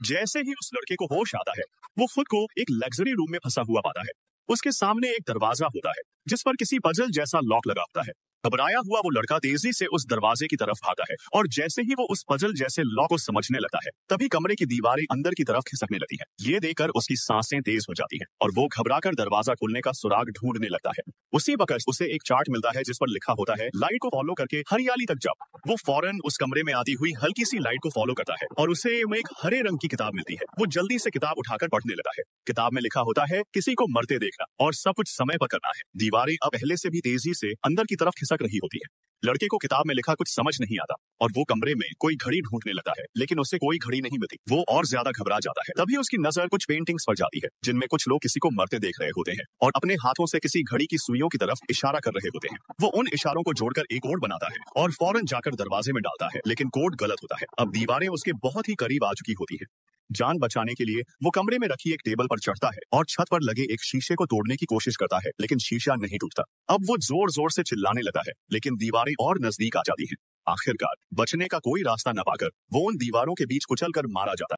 जैसे ही उस लड़के को होश आता है, वो खुद को एक लग्जरी रूम में फंसा हुआ पाता है। उसके सामने एक दरवाजा होता है जिस पर किसी पजल जैसा लॉक लगा होता है। घबराया हुआ वो लड़का तेजी से उस दरवाजे की तरफ भागा है और जैसे ही वो उस पजल जैसे लॉक को समझने लगता है, तभी कमरे की दीवारें अंदर की तरफ खिसकने लगती है। ये देखकर उसकी सांसें तेज हो जाती हैं और वो घबराकर दरवाजा खोलने का सुराग ढूंढने लगता है। उसी वक्त उसे एक चार्ट मिलता है जिस पर लिखा होता है, लाइट को फॉलो करके हरियाली तक जाओ। वो फौरन उस कमरे में आती हुई हल्की सी लाइट को फॉलो करता है और उसे एक हरे रंग की किताब मिलती है। वो जल्दी से किताब उठाकर पढ़ने लगा है। किताब में लिखा होता है, किसी को मरते देखना और सब कुछ समय पर करना है। दीवारें अब पहले से भी तेजी से अंदर की तरफ खिसक रही होती है। लड़के को किताब में लिखा कुछ समझ नहीं आता और वो कमरे में कोई घड़ी ढूंढने लगता है, लेकिन उसे कोई घड़ी नहीं मिलती। वो और ज्यादा घबरा जाता है। तभी उसकी नजर कुछ पेंटिंग्स पर जाती है जिनमें कुछ लोग किसी को मरते देख रहे होते हैं और अपने हाथों से किसी घड़ी की सुइयों की तरफ इशारा कर रहे होते हैं। वो उन इशारों को जोड़कर एक कोड बनाता है और फौरन जाकर दरवाजे में डालता है, लेकिन कोड गलत होता है। अब दीवारें उसके बहुत ही करीब आ चुकी होती है। जान बचाने के लिए वो कमरे में रखी एक टेबल पर चढ़ता है और छत पर लगे एक शीशे को तोड़ने की कोशिश करता है, लेकिन शीशा नहीं टूटता। अब वो जोर जोर से चिल्लाने लगा है, लेकिन दीवारें और नजदीक आ जाती हैं। आखिरकार बचने का कोई रास्ता न पाकर वो उन दीवारों के बीच कुचल कर मारा जाता है।